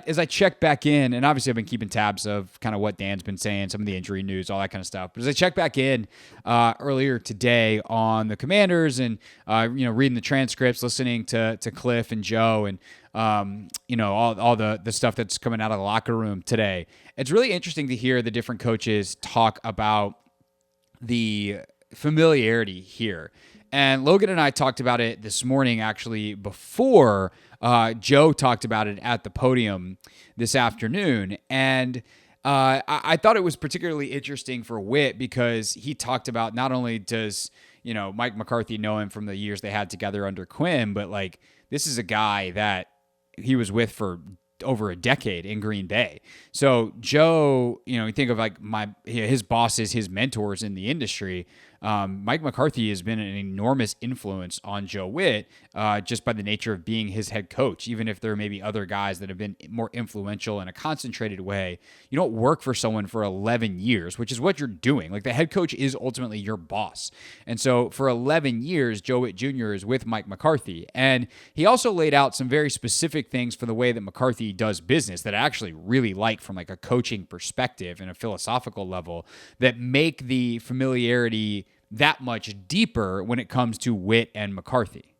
as I check back in, and obviously I've been keeping tabs of kind of what Dan's been saying, some of the injury news, all that kind of stuff. But as I check back in earlier today on the Commanders and reading the transcripts, listening to Cliff and Joe, and all the stuff that's coming out of the locker room today, it's really interesting to hear the different coaches talk about the familiarity here. And Logan and I talked about it this morning, actually, before Joe talked about it at the podium this afternoon. And I thought it was particularly interesting for Whitt because he talked about not only does, Mike McCarthy know him from the years they had together under Quinn, but like this is a guy that he was with for over a decade in Green Bay. So Joe, you think of like his bosses, his mentors in the industry. Mike McCarthy has been an enormous influence on Joe Whitt just by the nature of being his head coach. Even if there may be other guys that have been more influential in a concentrated way, you don't work for someone for 11 years, which is what you're doing. Like the head coach is ultimately your boss. And so for 11 years, Joe Whitt Jr. is with Mike McCarthy. And he also laid out some very specific things for the way that McCarthy does business that I actually really like from like a coaching perspective and a philosophical level that make the familiarity that much deeper when it comes to Whitt and McCarthy.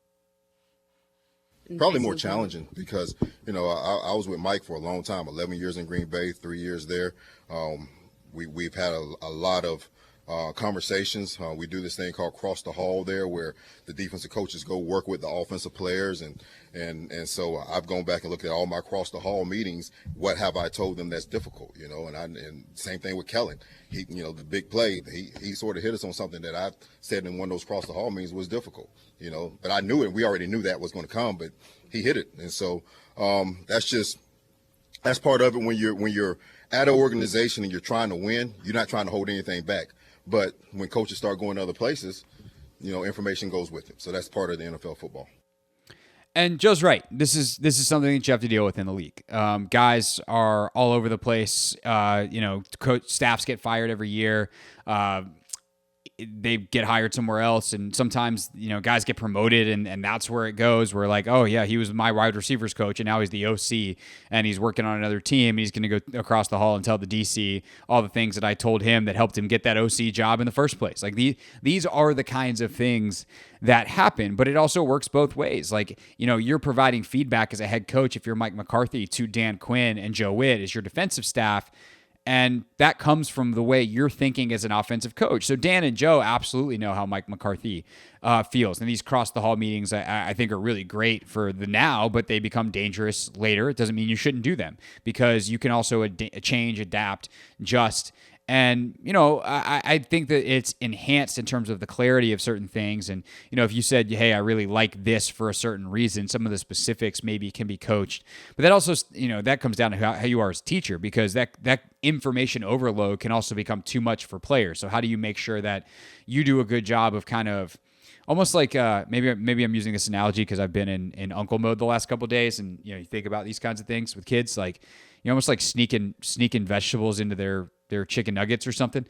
Probably more challenging because, I was with Mike for a long time, 11 years in Green Bay, 3 years there. We've had a lot of conversations. We do this thing called Cross the Hall there where the defensive coaches go work with the offensive players. And so I've gone back and looked at all my Cross the Hall meetings. What have I told them that's difficult, and same thing with Kellen. He, the big play, he sort of hit us on something that I said in one of those Cross the Hall meetings was difficult, but I knew it. We already knew that was going to come, but he hit it. And so that's part of it when you're at an organization and you're trying to win, you're not trying to hold anything back. But when coaches start going to other places, information goes with it. So that's part of the NFL football. And Joe's right. This is something that you have to deal with in the league. Guys are all over the place. Coach staffs get fired every year. They get hired somewhere else, and sometimes guys get promoted, and that's where it goes. We're like, oh yeah, he was my wide receivers coach, and now he's the OC, and he's working on another team, and he's going to go across the hall and tell the DC all the things that I told him that helped him get that OC job in the first place. Like these are the kinds of things that happen, but it also works both ways. Like you're providing feedback as a head coach if you're Mike McCarthy to Dan Quinn and Joe Whitt as your defensive staff. And that comes from the way you're thinking as an offensive coach. So Dan and Joe absolutely know how Mike McCarthy feels. And these cross-the-hall meetings, I think, are really great for the now, but they become dangerous later. It doesn't mean you shouldn't do them because you can also change, adapt, adjust. And, I think that it's enhanced in terms of the clarity of certain things. And, if you said, hey, I really like this for a certain reason, some of the specifics maybe can be coached. But that also, that comes down to how you are as a teacher, because that information overload can also become too much for players. So how do you make sure that you do a good job of kind of almost like maybe I'm using this analogy because I've been in uncle mode the last couple of days, and you think about these kinds of things with kids, like almost like sneaking vegetables into their chicken nuggets or something,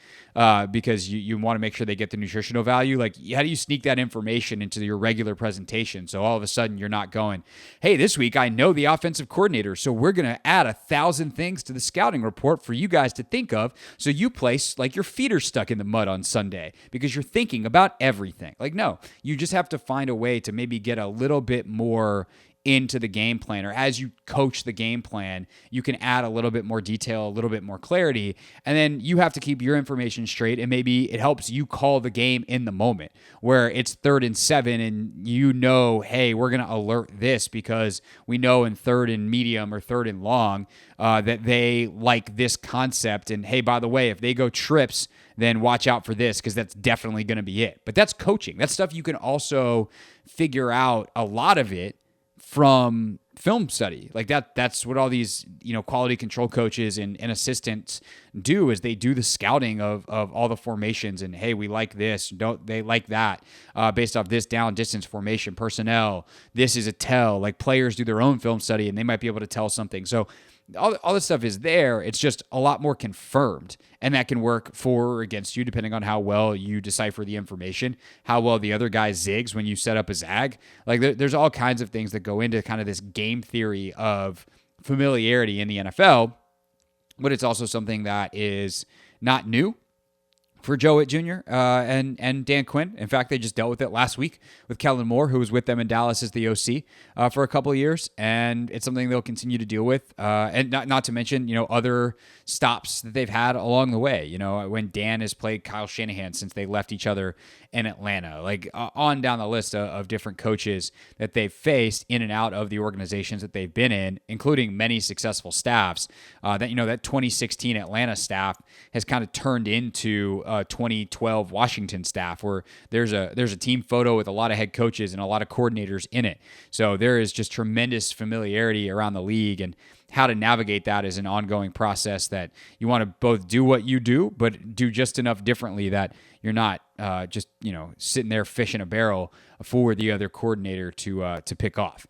because you want to make sure they get the nutritional value. Like, how do you sneak that information into your regular presentation? So all of a sudden you're not going, hey, this week I know the offensive coordinator, so we're going to add 1,000 things to the scouting report for you guys to think of. So you place like your feet are stuck in the mud on Sunday because you're thinking about everything. Like, no, you just have to find a way to maybe get a little bit more into the game plan, or as you coach the game plan, you can add a little bit more detail, a little bit more clarity, and then you have to keep your information straight, and maybe it helps you call the game in the moment where it's 3rd and 7 and hey, we're going to alert this because we know in 3rd and medium or 3rd and long that they like this concept, and hey, by the way, if they go trips, then watch out for this because that's definitely going to be it. But that's coaching. That's stuff you can also figure out a lot of it from film study. Like that's what all these, quality control coaches and assistants do, is they do the scouting of all the formations, and hey, we like this, don't they like that, based off this down distance formation personnel. This is a tell. Like, players do their own film study and they might be able to tell something. So all this stuff is there. It's just a lot more confirmed, and that can work for or against you depending on how well you decipher the information, how well the other guy zigs when you set up a zag. Like, there's all kinds of things that go into kind of this game theory of familiarity in the NFL, but it's also something that is not new for Joe Whitt Jr. And Dan Quinn. In fact, they just dealt with it last week with Kellen Moore, who was with them in Dallas as the OC for a couple of years, and it's something they'll continue to deal with. And not to mention, other stops that they've had along the way. When Dan has played Kyle Shanahan since they left each other in Atlanta, like on down the list of different coaches that they've faced in and out of the organizations that they've been in, including many successful staffs. That 2016 Atlanta staff has kind of turned into 2012 Washington staff, where there's a team photo with a lot of head coaches and a lot of coordinators in it. So there is just tremendous familiarity around the league, and how to navigate that is an ongoing process that you want to both do what you do, but do just enough differently that you're not just sitting there fishing a barrel for the other coordinator to pick off.